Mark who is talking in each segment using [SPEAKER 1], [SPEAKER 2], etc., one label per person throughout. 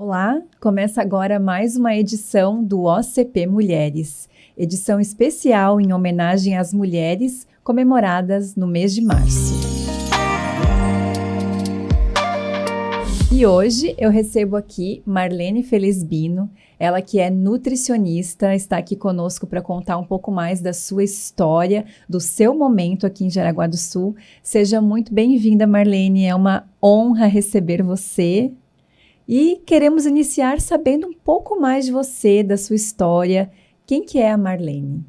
[SPEAKER 1] Olá, começa agora mais uma edição do OCP Mulheres, edição especial em homenagem às mulheres comemoradas no mês de março. E hoje eu recebo aqui Marlene Felizbino, ela que é nutricionista, está aqui conosco para contar um pouco mais da sua história, do seu momento aqui em Jaraguá do Sul. Seja muito bem-vinda, Marlene, é uma honra receber você. E queremos iniciar sabendo um pouco mais de você, da sua história. Quem que é a Marlene?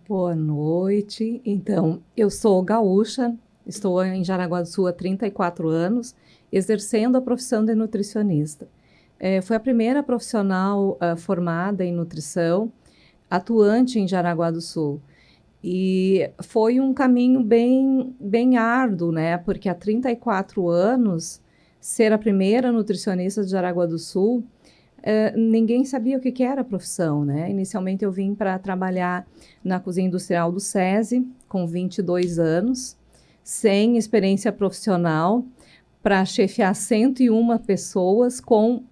[SPEAKER 2] Boa noite. Então, eu sou gaúcha, estou em Jaraguá do Sul há 34 anos, exercendo a profissão de nutricionista. Fui a primeira profissional formada em nutrição, atuante em Jaraguá do Sul. E foi um caminho bem árduo, né? Porque há 34 anos, ser a primeira nutricionista de Jaraguá do Sul, ninguém sabia o que era a profissão, né? Inicialmente eu vim para trabalhar na cozinha industrial do SESI, com 22 anos, sem experiência profissional, para chefiar 101 pessoas com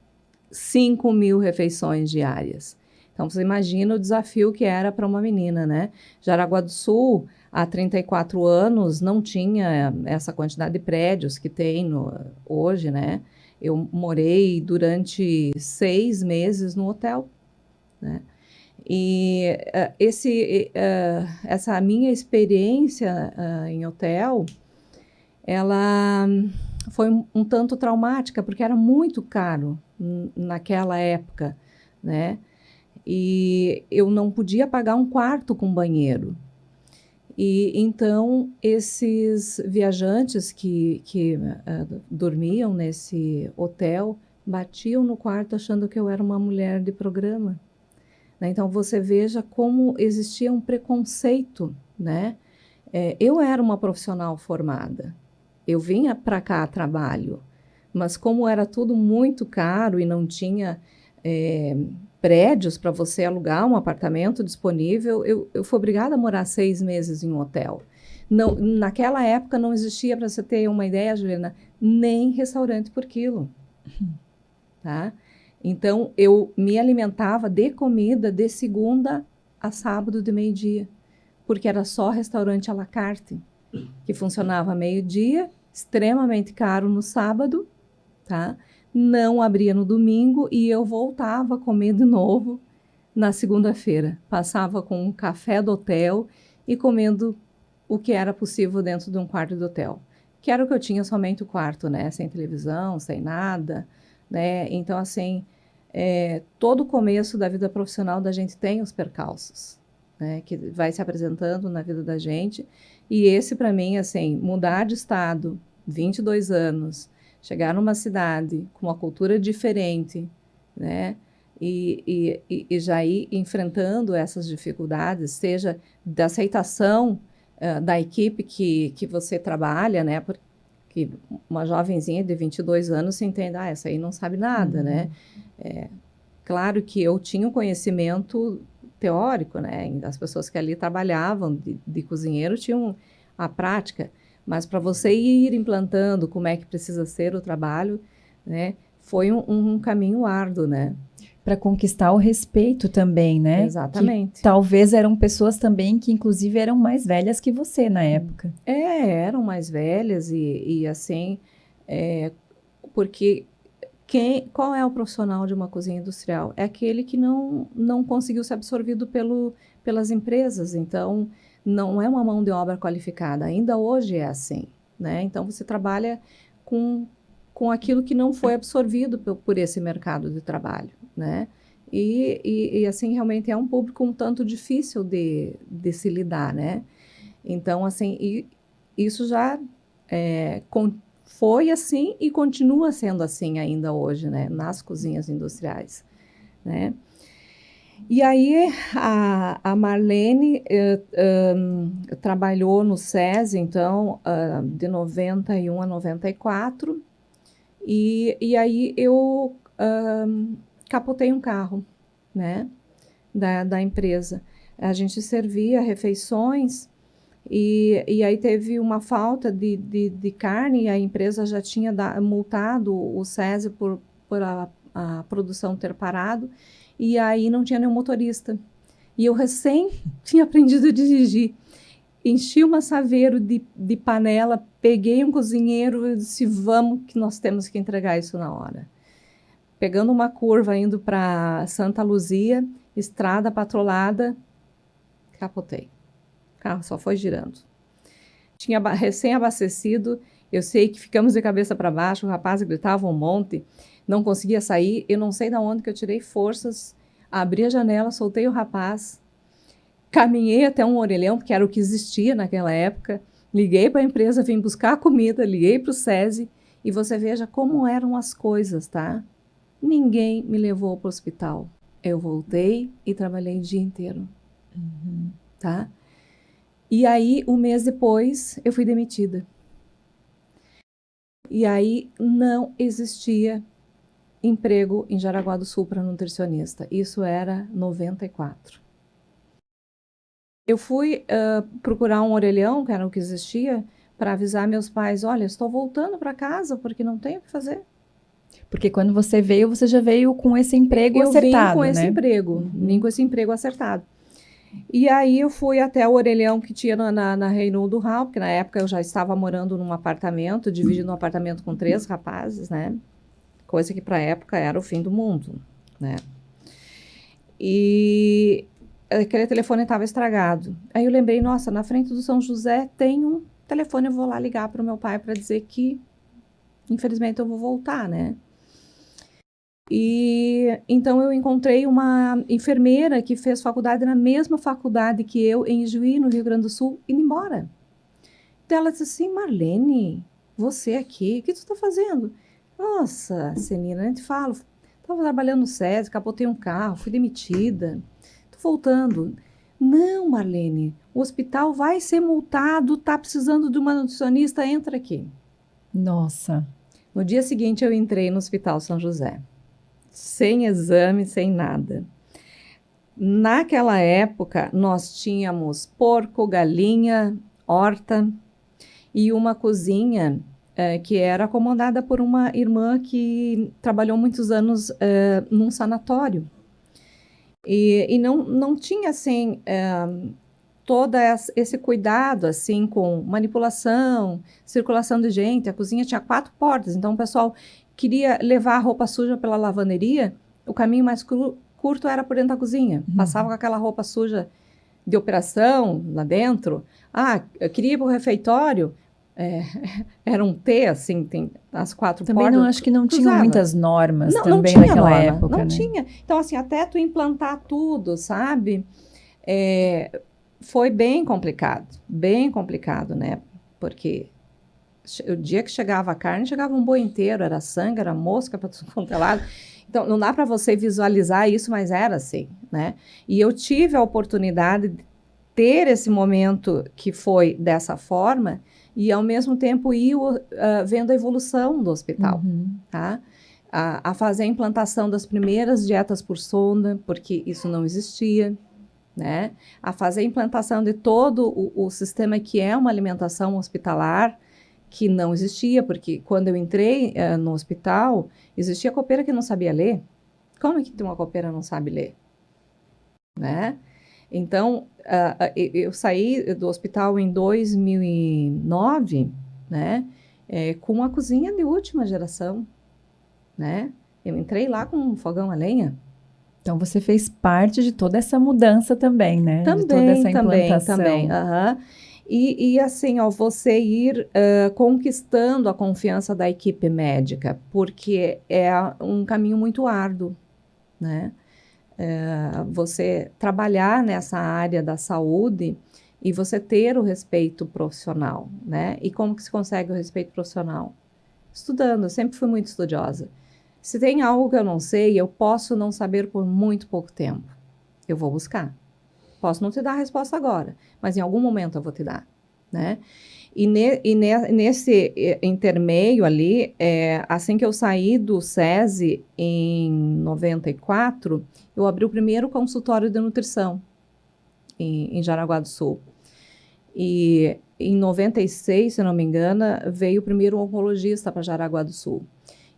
[SPEAKER 2] 5.000 refeições diárias. Então, você imagina o desafio que era para uma menina, né? Jaraguá do Sul, há 34 anos, não tinha essa quantidade de prédios que tem hoje, né? Eu morei durante 6 meses no hotel, né? E essa minha experiência em hotel, ela foi um tanto traumática, porque era muito caro naquela época, né? E eu não podia pagar um quarto com banheiro. E então esses viajantes que dormiam nesse hotel batiam no quarto achando que eu era uma mulher de programa, né? Então você veja como existia um preconceito, né? Eu era uma profissional formada, eu vinha para cá a trabalho, mas como era tudo muito caro e não tinha prédios para você alugar um apartamento disponível, eu fui obrigada a morar 6 meses em um hotel. Não, naquela época não existia, para você ter uma ideia, Juliana, nem restaurante por quilo, tá? Então, eu me alimentava de comida de segunda a sábado de meio-dia, porque era só restaurante à la carte, que funcionava meio-dia, extremamente caro no sábado, tá? Não abria no domingo e eu voltava a comer de novo na segunda-feira. Passava com um café do hotel e comendo o que era possível dentro de um quarto do hotel. Que era o que eu tinha, somente o quarto, né? Sem televisão, sem nada, né? Então, assim, todo o começo da vida profissional da gente tem os percalços, né? Que vai se apresentando na vida da gente. E esse, para mim, assim, mudar de estado, 22 anos, chegar numa cidade com uma cultura diferente, né? E já ir enfrentando essas dificuldades, seja da aceitação da equipe que você trabalha, né? Porque uma jovenzinha de 22 anos se entende, essa aí não sabe nada, né? Claro que eu tinha um conhecimento teórico, né? As pessoas que ali trabalhavam de cozinheiro tinham a prática, mas para você ir implantando como é que precisa ser o trabalho, né? Foi um caminho árduo, né?
[SPEAKER 1] Para conquistar o respeito também, né?
[SPEAKER 2] Exatamente.
[SPEAKER 1] Que talvez eram pessoas também que inclusive eram mais velhas que você na época.
[SPEAKER 2] Eram mais velhas e assim, porque qual é o profissional de uma cozinha industrial? É aquele que não conseguiu ser absorvido pelas empresas, então não é uma mão de obra qualificada, ainda hoje é assim, né? Então você trabalha com aquilo que não foi absorvido por esse mercado de trabalho, né? E assim, realmente é um público um tanto difícil de se lidar, né? Então, assim, isso já foi assim e continua sendo assim ainda hoje, né? Nas cozinhas industriais, né? E aí, a Marlene trabalhou no SESI, então, de 91 a 94, e aí eu capotei um carro, né, da empresa. A gente servia refeições e aí teve uma falta de carne e a empresa já tinha multado o SESI por a produção ter parado, e aí não tinha nenhum motorista. E eu recém tinha aprendido a dirigir. Enchi uma saveiro de panela, peguei um cozinheiro e disse, vamos que nós temos que entregar isso na hora. Pegando uma curva, indo para Santa Luzia, estrada patrolada, capotei. O carro só foi girando. Tinha recém-abastecido, eu sei que ficamos de cabeça para baixo, o rapaz gritava um monte, não conseguia sair, eu não sei de onde que eu tirei forças, abri a janela, soltei o rapaz, caminhei até um orelhão, porque era o que existia naquela época, liguei para a empresa, vim buscar a comida, liguei para o SESI, e você veja como eram as coisas, tá? Ninguém me levou para o hospital. Eu voltei e trabalhei o dia inteiro, tá? E aí, um mês depois, eu fui demitida. E aí, não existia emprego em Jaraguá do Sul para nutricionista. Isso era 94. Eu fui procurar um orelhão, que era o que existia, para avisar meus pais, olha, estou voltando para casa porque não tenho o que fazer.
[SPEAKER 1] Porque quando você veio, você já veio com esse emprego acertado,
[SPEAKER 2] Eu vim com
[SPEAKER 1] né?
[SPEAKER 2] esse emprego, vim com esse emprego acertado. E aí eu fui até o orelhão que tinha na Reinaldo Hall, porque na época eu já estava morando num apartamento, dividindo um apartamento com 3 rapazes, né? Coisa que para a época era o fim do mundo, né? E aquele telefone estava estragado. Aí eu lembrei, nossa, na frente do São José tem um telefone, eu vou lá ligar para o meu pai para dizer que, infelizmente, eu vou voltar, né? E então eu encontrei uma enfermeira que fez faculdade na mesma faculdade que eu, em Juí, no Rio Grande do Sul, indo embora. Então ela disse assim, Marlene, você aqui, o que tu está fazendo? Nossa, Celina, eu te falo, estava trabalhando no SESI, capotei um carro, fui demitida, estou voltando. Não, Marlene, o hospital vai ser multado, está precisando de uma nutricionista, entra aqui.
[SPEAKER 1] Nossa.
[SPEAKER 2] No dia seguinte eu entrei no Hospital São José. Sem exame, sem nada. Naquela época, nós tínhamos porco, galinha, horta e uma cozinha que era comandada por uma irmã que trabalhou muitos anos num sanatório. E não tinha, assim, todo esse cuidado, assim, com manipulação, circulação de gente. A cozinha tinha 4 portas, então o pessoal queria levar a roupa suja pela lavanderia, o caminho mais curto era por dentro da cozinha. Passava com aquela roupa suja de operação lá dentro. Ah, eu queria ir para o refeitório, era um T, assim, tem as 4
[SPEAKER 1] também
[SPEAKER 2] portas.
[SPEAKER 1] Não, acho que não tinham muitas normas
[SPEAKER 2] não,
[SPEAKER 1] também
[SPEAKER 2] não tinha
[SPEAKER 1] naquela
[SPEAKER 2] norma,
[SPEAKER 1] época,
[SPEAKER 2] não
[SPEAKER 1] né?
[SPEAKER 2] tinha. Então, assim, até tu implantar tudo, sabe? Foi bem complicado, né? Porque o dia que chegava a carne, chegava um boi inteiro, era sangue, era mosca para tudo quanto é lado. Então, não dá para você visualizar isso, mas era assim, né? E eu tive a oportunidade de ter esse momento que foi dessa forma e, ao mesmo tempo, ir vendo a evolução do hospital, tá? A fazer a implantação das primeiras dietas por sonda, porque isso não existia, né? A fazer a implantação de todo o sistema que é uma alimentação hospitalar, que não existia, porque quando eu entrei no hospital, existia copeira que não sabia ler. Como é que uma copeira não sabe ler? Né? Então, eu saí do hospital em 2009, né? Com a cozinha de última geração, né? Eu entrei lá com um fogão a lenha.
[SPEAKER 1] Então, você fez parte de toda essa mudança também, né? De toda essa implantação.
[SPEAKER 2] Também. E assim, ó, você ir conquistando a confiança da equipe médica, porque é um caminho muito árduo, né? Você trabalhar nessa área da saúde e você ter o respeito profissional, né? E como que se consegue o respeito profissional? Estudando, eu sempre fui muito estudiosa. Se tem algo que eu não sei, eu posso não saber por muito pouco tempo. Eu vou buscar. Posso não te dar a resposta agora, mas em algum momento eu vou te dar, né? E nesse intermeio ali, assim que eu saí do SESI em 94, eu abri o primeiro consultório de nutrição em Jaraguá do Sul. E em 96, se não me engano, veio o primeiro oncologista para Jaraguá do Sul.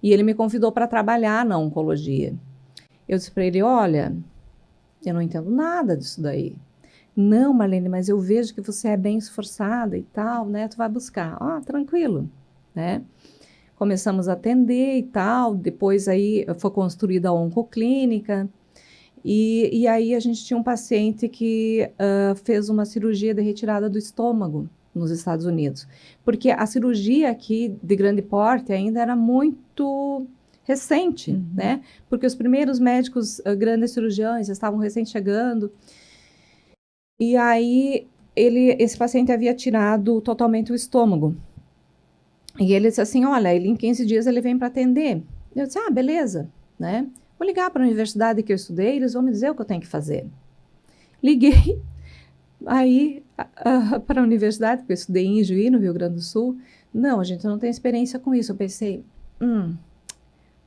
[SPEAKER 2] E ele me convidou para trabalhar na oncologia. Eu disse para ele, olha, eu não entendo nada disso daí. Não, Marlene, mas eu vejo que você é bem esforçada e tal, né? Tu vai buscar. Tranquilo, né? Começamos a atender e tal, depois aí foi construída a oncoclínica, e aí a gente tinha um paciente que fez uma cirurgia de retirada do estômago nos Estados Unidos, porque a cirurgia aqui de grande porte ainda era muito recente, né? Porque os primeiros médicos grandes cirurgiões estavam recém chegando, e aí esse paciente havia tirado totalmente o estômago. E ele disse assim, olha, em 15 dias ele vem para atender. Eu disse, beleza, né? Vou ligar para a universidade que eu estudei, eles vão me dizer o que eu tenho que fazer. Liguei aí para a universidade, que eu estudei em Juí, no Rio Grande do Sul. Não, a gente não tem experiência com isso. Eu pensei,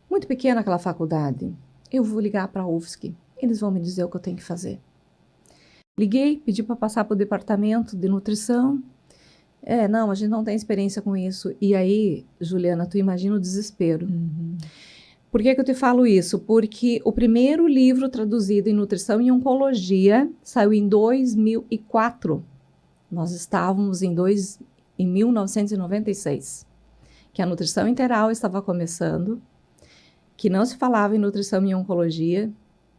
[SPEAKER 2] muito pequena aquela faculdade. Eu vou ligar para a UFSC, eles vão me dizer o que eu tenho que fazer. Liguei, pedi para passar para o departamento de nutrição. Não, a gente não tem experiência com isso. E aí, Juliana, tu imagina o desespero. Por que eu te falo isso? Porque o primeiro livro traduzido em nutrição e oncologia saiu em 2004. Nós estávamos em 1996, que a nutrição interal estava começando, que não se falava em nutrição e oncologia,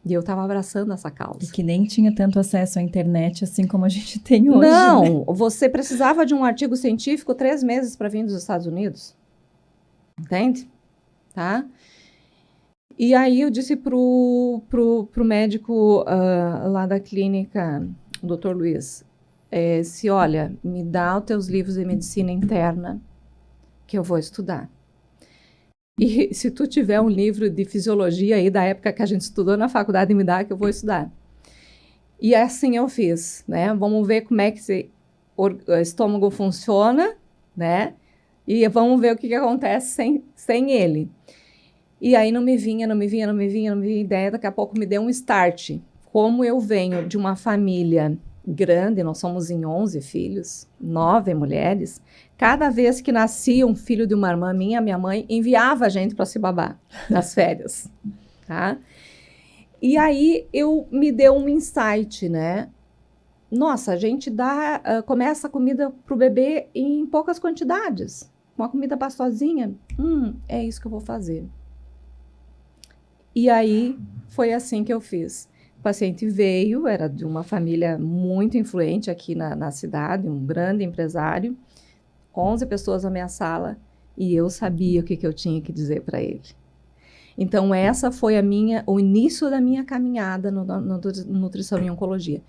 [SPEAKER 2] e eu estava abraçando essa causa.
[SPEAKER 1] E que nem tinha tanto acesso à internet assim como a gente tem hoje.
[SPEAKER 2] Não,
[SPEAKER 1] né?
[SPEAKER 2] Você precisava de um artigo científico 3 meses para vir dos Estados Unidos. Entende? Tá? E aí eu disse pro médico lá da clínica, o Dr. Luiz, olha, me dá os teus livros de medicina interna que eu vou estudar. E se tu tiver um livro de fisiologia aí da época que a gente estudou na faculdade, me dá que eu vou estudar. E assim eu fiz, né? Vamos ver como é que o estômago funciona, né? E vamos ver o que acontece sem ele. E aí não me vinha ideia, daqui a pouco me deu um start. Como eu venho de uma família grande, nós somos em 11 filhos, 9 mulheres, cada vez que nascia um filho de uma irmã minha mãe enviava a gente para se babar nas férias, tá? E aí me deu um insight, né? Nossa, a gente começa a comida pro bebê em poucas quantidades, uma comida pastosinha, é isso que eu vou fazer. E aí foi assim que eu fiz. O paciente veio, era de uma família muito influente aqui na cidade, um grande empresário, 11 pessoas na minha sala, e eu sabia o que eu tinha que dizer para ele. Então, essa foi o início da minha caminhada no nutrição e oncologia.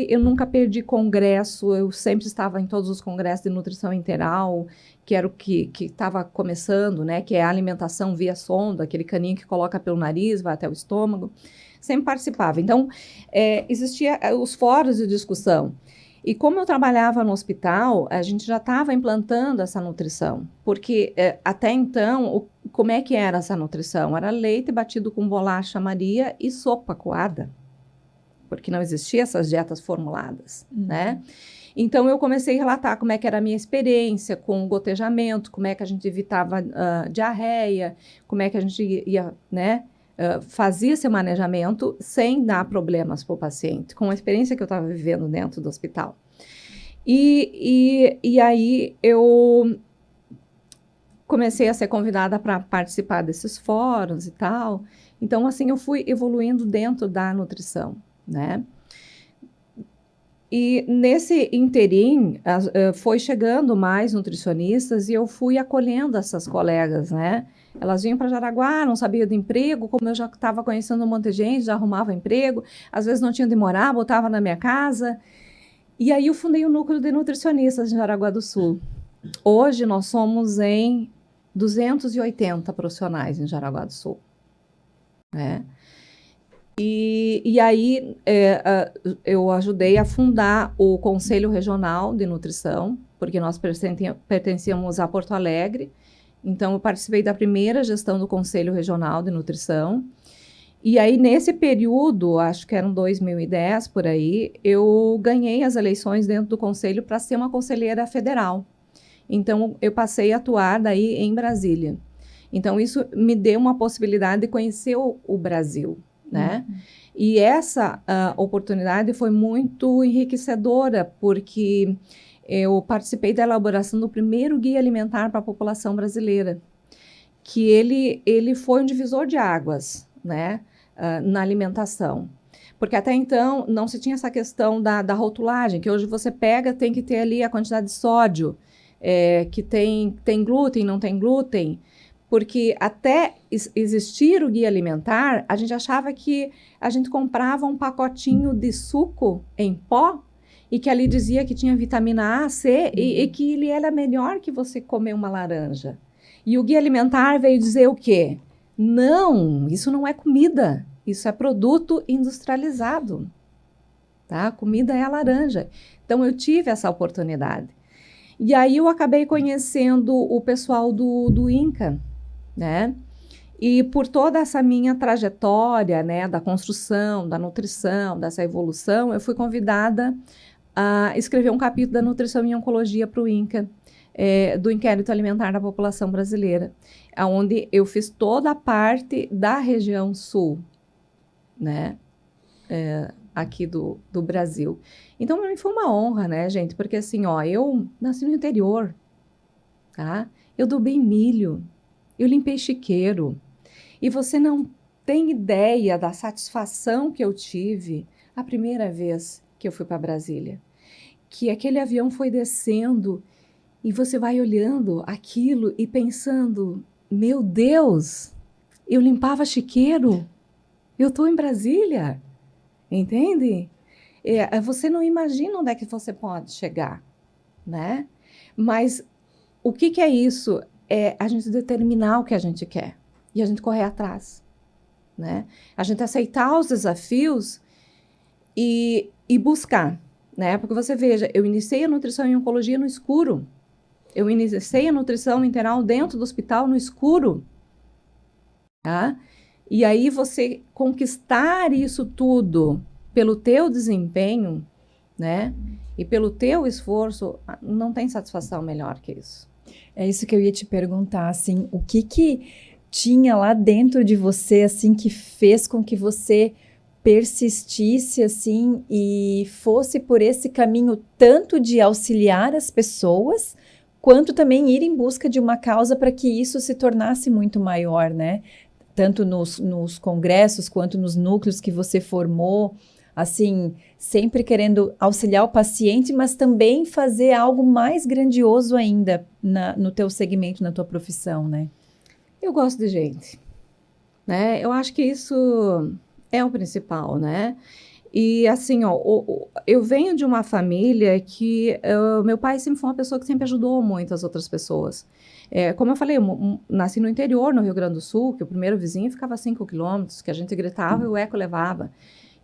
[SPEAKER 2] Eu nunca perdi congresso, eu sempre estava em todos os congressos de nutrição interal, que era o que estava começando, né, que é a alimentação via sonda, aquele caninho que coloca pelo nariz, vai até o estômago. Sempre participava. Então, existia os fóruns de discussão. E como eu trabalhava no hospital, a gente já estava implantando essa nutrição, porque até então, como é que era essa nutrição? Era leite batido com bolacha Maria e sopa coada, porque não existiam essas dietas formuladas, né? Então, eu comecei a relatar como é que era a minha experiência com o gotejamento, como é que a gente evitava diarreia, como é que a gente ia, né? Fazia esse manejamento sem dar problemas para o paciente, com a experiência que eu estava vivendo dentro do hospital. E aí eu comecei a ser convidada para participar desses fóruns e tal. Então, assim, eu fui evoluindo dentro da nutrição, né? E nesse interim, foi chegando mais nutricionistas e eu fui acolhendo essas colegas, né? Elas vinham para Jaraguá, não sabiam de emprego, como eu já estava conhecendo um monte de gente, já arrumava emprego, às vezes não tinha de morar, botava na minha casa. E aí eu fundei o núcleo de nutricionistas em Jaraguá do Sul. Hoje nós somos em 280 profissionais em Jaraguá do Sul, né? E aí eu ajudei a fundar o Conselho Regional de Nutrição, porque nós pertencíamos a Porto Alegre. Então, eu participei da primeira gestão do Conselho Regional de Nutrição. E aí, nesse período, acho que eram 2010, por aí, eu ganhei as eleições dentro do Conselho para ser uma conselheira federal. Então, eu passei a atuar daí em Brasília. Então, isso me deu uma possibilidade de conhecer o Brasil, né? E essa oportunidade foi muito enriquecedora, porque eu participei da elaboração do primeiro guia alimentar para a população brasileira, que ele foi um divisor de águas, né, na alimentação. Porque até então não se tinha essa questão da rotulagem, que hoje você pega, tem que ter ali a quantidade de sódio, que tem glúten, não tem glúten, porque até existir o guia alimentar, a gente achava que a gente comprava um pacotinho de suco em pó e que ali dizia que tinha vitamina A, C e que ele era melhor que você comer uma laranja. E o guia alimentar veio dizer o quê? Não, isso não é comida, isso é produto industrializado, tá? Comida é a laranja. Então eu tive essa oportunidade. E aí eu acabei conhecendo o pessoal do INCA, né? E por toda essa minha trajetória, né, da construção, da nutrição, dessa evolução, eu fui convidada a escrever um capítulo da nutrição e oncologia para o INCA, do Inquérito Alimentar da População Brasileira, onde eu fiz toda a parte da região sul, né, aqui do Brasil. Então, para mim foi uma honra, né, gente? Porque assim, ó, eu nasci no interior, tá? Eu dobei milho, eu limpei chiqueiro. E você não tem ideia da satisfação que eu tive a primeira vez que eu fui para Brasília. Que aquele avião foi descendo e você vai olhando aquilo e pensando, meu Deus, eu limpava chiqueiro, eu estou em Brasília, entende? Você não imagina onde é que você pode chegar, né? Mas o que é isso? É a gente determinar o que a gente quer e a gente correr atrás, né? A gente aceitar os desafios e buscar, né? Porque você veja, eu iniciei a nutrição e oncologia no escuro, eu iniciei a nutrição integral dentro do hospital no escuro, tá? E aí você conquistar isso tudo pelo teu desempenho, né? E pelo teu esforço, não tem satisfação melhor que isso.
[SPEAKER 1] É isso que eu ia te perguntar, assim, o que tinha lá dentro de você, assim, que fez com que você persistisse, assim, e fosse por esse caminho tanto de auxiliar as pessoas, quanto também ir em busca de uma causa para que isso se tornasse muito maior, né? Tanto nos congressos, quanto nos núcleos que você formou, assim, sempre querendo auxiliar o paciente, mas também fazer algo mais grandioso ainda no teu segmento, na tua profissão, né?
[SPEAKER 2] Eu gosto de gente, né? Eu acho que isso é o principal, né? E assim, ó, eu venho de uma família que meu pai sempre foi uma pessoa que sempre ajudou muito as outras pessoas. Como eu falei, eu nasci no interior, no Rio Grande do Sul, que o primeiro vizinho ficava a 5 quilômetros, que a gente gritava e o eco levava.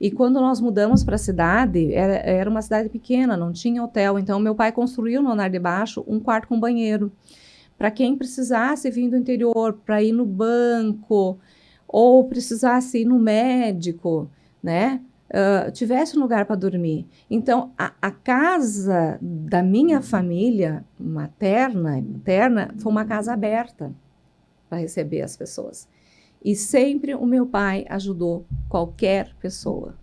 [SPEAKER 2] E quando nós mudamos para a cidade, era uma cidade pequena, não tinha hotel. Então, meu pai construiu no andar de baixo um quarto com banheiro. Para quem precisasse vir do interior, para ir no banco, ou precisasse ir no médico, né? Tivesse um lugar para dormir. Então, a casa da minha família materna e paterna foi uma casa aberta para receber as pessoas. E sempre o meu pai ajudou qualquer pessoa.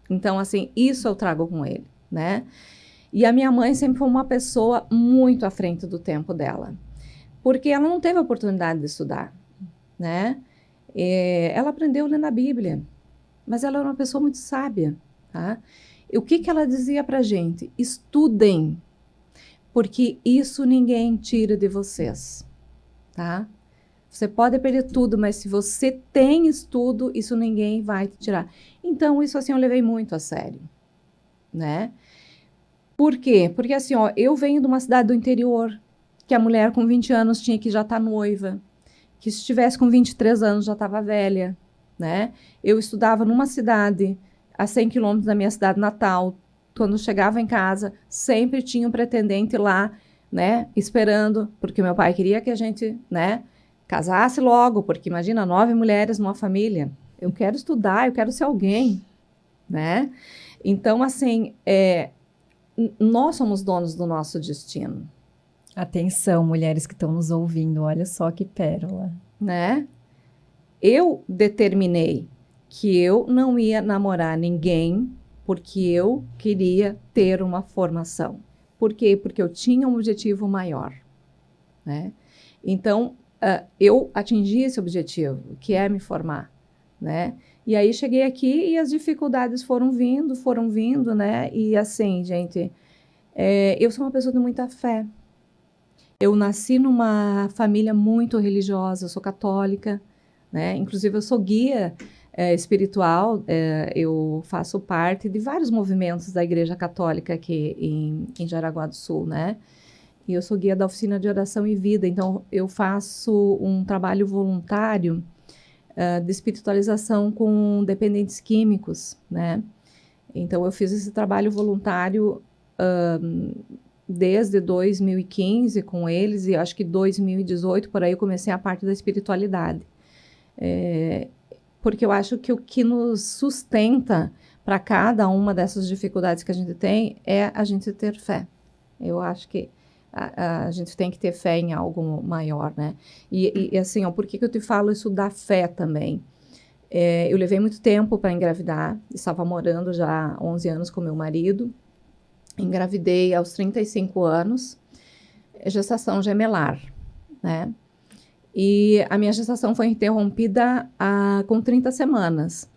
[SPEAKER 2] Então, assim, isso eu trago com ele, né? E a minha mãe sempre foi uma pessoa muito à frente do tempo dela, porque ela não teve a oportunidade de estudar, né? Ela aprendeu lendo a Bíblia, mas ela era uma pessoa muito sábia, tá? E o que ela dizia pra gente? Estudem, porque isso ninguém tira de vocês, tá? Você pode perder tudo, mas se você tem estudo, isso ninguém vai te tirar. Então, isso assim eu levei muito a sério, né? Por quê? Porque assim, ó, eu venho de uma cidade do interior, que a mulher com 20 anos tinha que já estar noiva, que se estivesse com 23 anos já estava velha, né? Eu estudava numa cidade a 100 quilômetros da minha cidade natal. Quando chegava em casa, sempre tinha um pretendente lá, né? Esperando, porque meu pai queria que a gente, né? Casasse logo, porque imagina, 9 mulheres numa família. Eu quero estudar, eu quero ser alguém, né? Então, assim, nós somos donos do nosso destino.
[SPEAKER 1] Atenção, mulheres que estão nos ouvindo, olha só que pérola.
[SPEAKER 2] né? Eu determinei que eu não ia namorar ninguém porque eu queria ter uma formação. Por quê? Porque eu tinha um objetivo maior, né? Então, eu atingi esse objetivo, que é me formar, né? E aí cheguei aqui e as dificuldades foram vindo, né? E assim, gente, eu sou uma pessoa de muita fé. Eu nasci numa família muito religiosa, eu sou católica, né? Inclusive, eu sou guia espiritual, eu faço parte de vários movimentos da Igreja Católica aqui em Jaraguá do Sul, né? E eu sou guia da Oficina de Oração e Vida, então eu faço um trabalho voluntário de espiritualização com dependentes químicos, né? Então, eu fiz esse trabalho voluntário desde 2015 com eles, e acho que 2018, por aí, eu comecei a parte da espiritualidade. Porque eu acho que o que nos sustenta para cada uma dessas dificuldades que a gente tem é a gente ter fé. Eu acho que a gente tem que ter fé em algo maior, né? E assim, ó, por que eu te falo isso da fé também? Eu levei muito tempo para engravidar, estava morando já há 11 anos com meu marido, engravidei aos 35 anos, gestação gemelar, né? E a minha gestação foi interrompida com 30 semanas.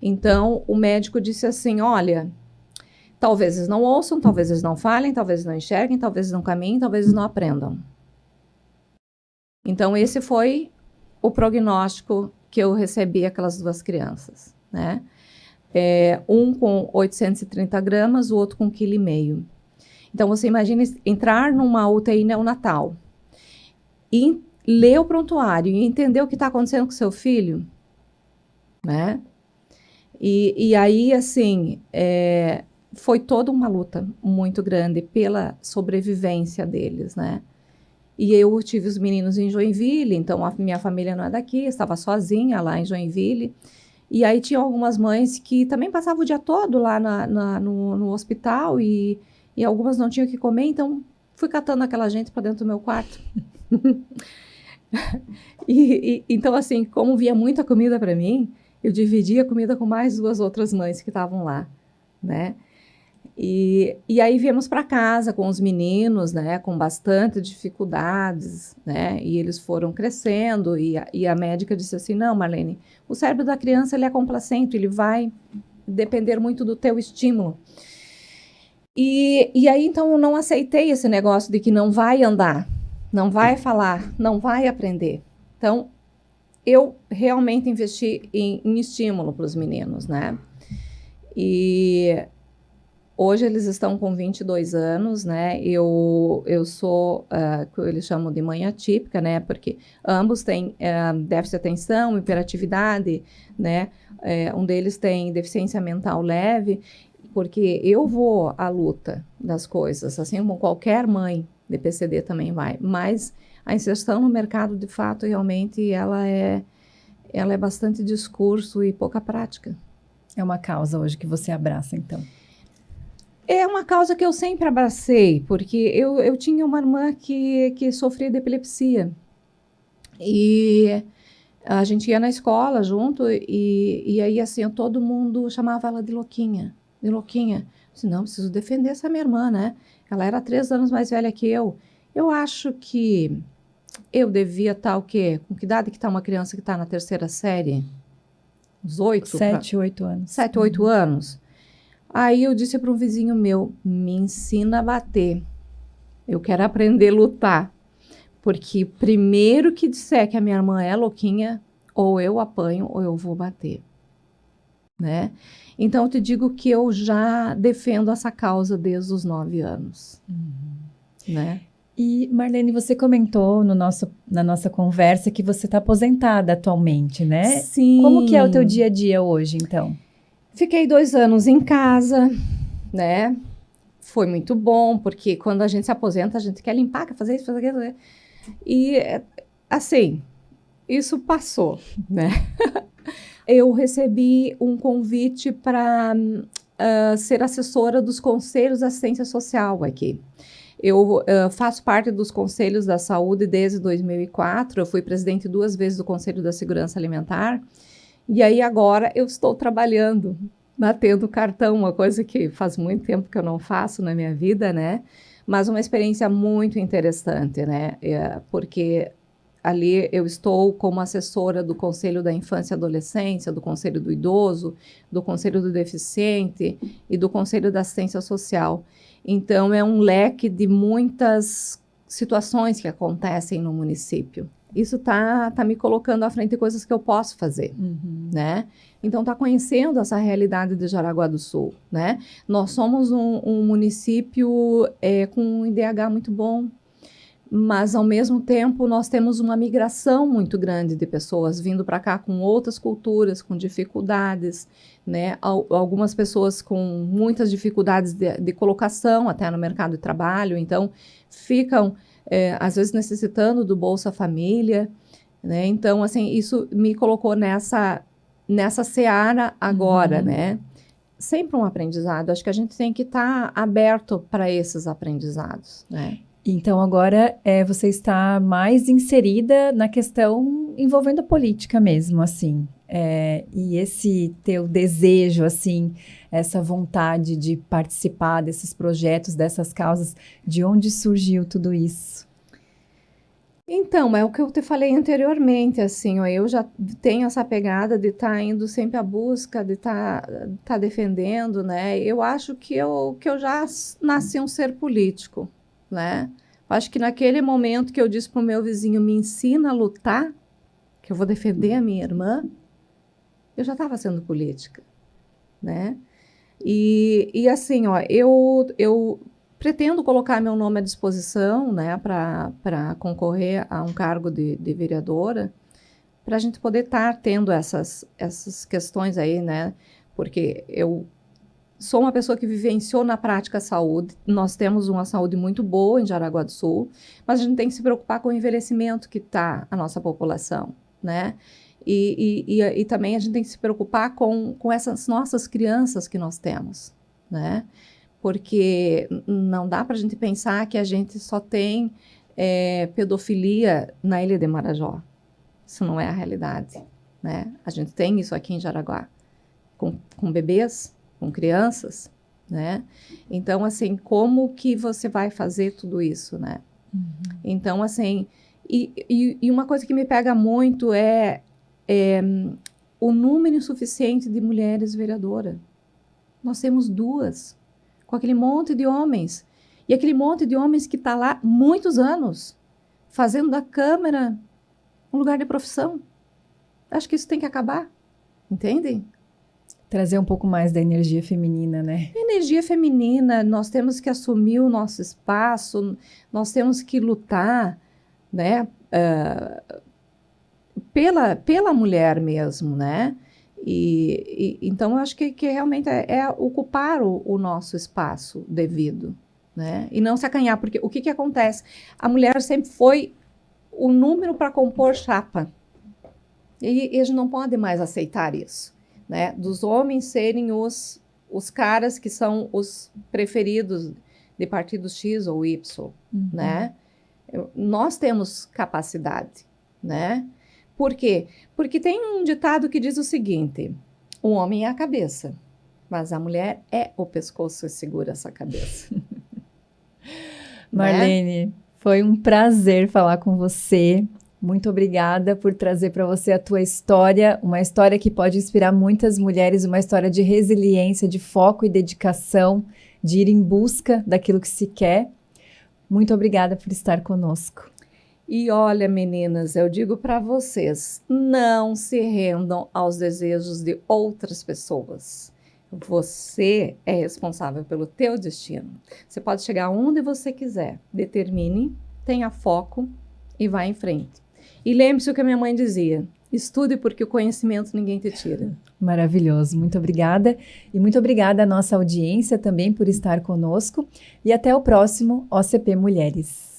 [SPEAKER 2] Então, o médico disse assim, olha, talvez eles não ouçam, talvez eles não falem, talvez eles não enxerguem, talvez eles não caminhem, talvez eles não aprendam. Então, esse foi o prognóstico que eu recebi aquelas duas crianças, né? Um com 830 gramas, o outro com 1,5 kg. Então, você imagina entrar numa UTI neonatal e ler o prontuário e entender o que está acontecendo com seu filho, né? E aí, assim, foi toda uma luta muito grande pela sobrevivência deles, né? E eu tive os meninos em Joinville, então a minha família não é daqui, estava sozinha lá em Joinville. E aí tinha algumas mães que também passavam o dia todo lá no hospital e algumas não tinham o que comer, então fui catando aquela gente para dentro do meu quarto. Então, assim, como via muita comida para mim, eu dividia a comida com mais 2 outras mães que estavam lá, né? E aí viemos para casa com os meninos, né, com bastante dificuldades, né, e eles foram crescendo e a médica disse assim, não, Marlene, o cérebro da criança ele é complacente, ele vai depender muito do teu estímulo. E aí, então, eu não aceitei esse negócio de que não vai andar, não vai falar, não vai aprender. Então, eu realmente investi em estímulo para os meninos, né, e hoje eles estão com 22 anos, né? Eu sou, que eles chamam de mãe atípica, né? Porque ambos têm déficit de atenção, hiperatividade, né? Um deles tem deficiência mental leve, porque eu vou à luta das coisas, assim como qualquer mãe de PCD também vai. Mas a inserção no mercado, de fato, realmente, ela é bastante discurso e pouca prática.
[SPEAKER 1] É uma causa hoje que você abraça, então?
[SPEAKER 2] É uma causa que eu sempre abracei, porque eu tinha uma irmã que sofria de epilepsia. E a gente ia na escola junto, e aí, assim, todo mundo chamava ela de louquinha, de louquinha. Eu disse, não, preciso defender essa minha irmã, né? Ela era 3 anos mais velha que eu. Eu acho que eu devia estar o quê? Com que idade que está uma criança que está na 3ª série? Uns 8?
[SPEAKER 1] 7, 8 anos.
[SPEAKER 2] 7, 8 anos. Aí eu disse para um vizinho meu, me ensina a bater. Eu quero aprender a lutar. Porque primeiro que disser que a minha irmã é louquinha, ou eu apanho ou eu vou bater. Né? Então eu te digo que eu já defendo essa causa desde os 9 anos. Né?
[SPEAKER 1] E Marlene, você comentou na nossa conversa que você está aposentada atualmente, né?
[SPEAKER 2] Sim.
[SPEAKER 1] Como que é o teu dia a dia hoje, então?
[SPEAKER 2] Fiquei 2 anos em casa, né? Foi muito bom, porque quando a gente se aposenta, a gente quer limpar, quer fazer isso, fazer aquilo, né? E, assim, isso passou, né? Eu recebi um convite para ser assessora dos conselhos de assistência social aqui. Eu faço parte dos Conselhos da Saúde desde 2004, eu fui presidente 2 vezes do Conselho da Segurança Alimentar, e aí agora eu estou trabalhando, batendo cartão, uma coisa que faz muito tempo que eu não faço na minha vida, né? Mas uma experiência muito interessante, né? Porque ali eu estou como assessora do Conselho da Infância e Adolescência, do Conselho do Idoso, do Conselho do Deficiente e do Conselho da Assistência Social. Então, é um leque de muitas situações que acontecem no município. Isso tá me colocando à frente de coisas que eu posso fazer, né? Então, tá conhecendo essa realidade de Jaraguá do Sul, né? Nós somos um município com um IDH muito bom, mas, ao mesmo tempo, nós temos uma migração muito grande de pessoas vindo para cá com outras culturas, com dificuldades, né? Algumas pessoas com muitas dificuldades de colocação até no mercado de trabalho, então ficam, às vezes, necessitando do Bolsa Família, né? Então, assim, isso me colocou nessa seara agora, né? Sempre um aprendizado. Acho que a gente tem que estar aberto para esses aprendizados, né?
[SPEAKER 1] Então, agora você está mais inserida na questão envolvendo a política mesmo, assim. E esse teu desejo, assim, essa vontade de participar desses projetos, dessas causas, de onde surgiu tudo isso?
[SPEAKER 2] Então, é o que eu te falei anteriormente, assim, ó, eu já tenho essa pegada de estar indo sempre à busca, de estar defendendo, né? Eu acho que eu já nasci um ser político, né? Acho que naquele momento que eu disse para o meu vizinho, me ensina a lutar, que eu vou defender a minha irmã, eu já estava sendo política, né? E assim, ó, eu pretendo colocar meu nome à disposição, né, para concorrer a um cargo de vereadora, para a gente poder estar tendo essas questões aí, né? Porque eu sou uma pessoa que vivenciou na prática a saúde. Nós temos uma saúde muito boa em Jaraguá do Sul, mas a gente tem que se preocupar com o envelhecimento que está a nossa população, né? E também a gente tem que se preocupar com essas nossas crianças que nós temos, né? Porque não dá para a gente pensar que a gente só tem pedofilia na Ilha de Marajó. Isso não é a realidade, né? A gente tem isso aqui em Jaraguá, com bebês, com crianças, né? Então, assim, como que você vai fazer tudo isso, né? Então, assim, e uma coisa que me pega muito é o número insuficiente de mulheres vereadoras. Nós temos 2, com aquele monte de homens. E aquele monte de homens que está lá muitos anos, fazendo da Câmara um lugar de profissão. Acho que isso tem que acabar, entendem?
[SPEAKER 1] Trazer um pouco mais da energia feminina, né?
[SPEAKER 2] Energia feminina, nós temos que assumir o nosso espaço, nós temos que lutar, né, pela mulher mesmo, né? Então, eu acho que realmente é ocupar o nosso espaço devido, né? E não se acanhar, porque o que acontece? A mulher sempre foi o número para compor chapa. E a gente não pode mais aceitar isso, né? Dos homens serem os caras que são os preferidos de partido X ou Y, né? Nós temos capacidade, né? Por quê? Porque tem um ditado que diz o seguinte: o homem é a cabeça, mas a mulher é o pescoço que segura essa cabeça.
[SPEAKER 1] Marlene, né? Foi um prazer falar com você. Muito obrigada por trazer para você a tua história, uma história que pode inspirar muitas mulheres, uma história de resiliência, de foco e dedicação, de ir em busca daquilo que se quer. Muito obrigada por estar conosco.
[SPEAKER 2] E olha, meninas, eu digo para vocês, não se rendam aos desejos de outras pessoas. Você é responsável pelo teu destino. Você pode chegar onde você quiser. Determine, tenha foco e vá em frente. E lembre-se o que a minha mãe dizia: estude porque o conhecimento ninguém te tira.
[SPEAKER 1] Maravilhoso, muito obrigada. E muito obrigada à nossa audiência também por estar conosco. E até o próximo OCP Mulheres.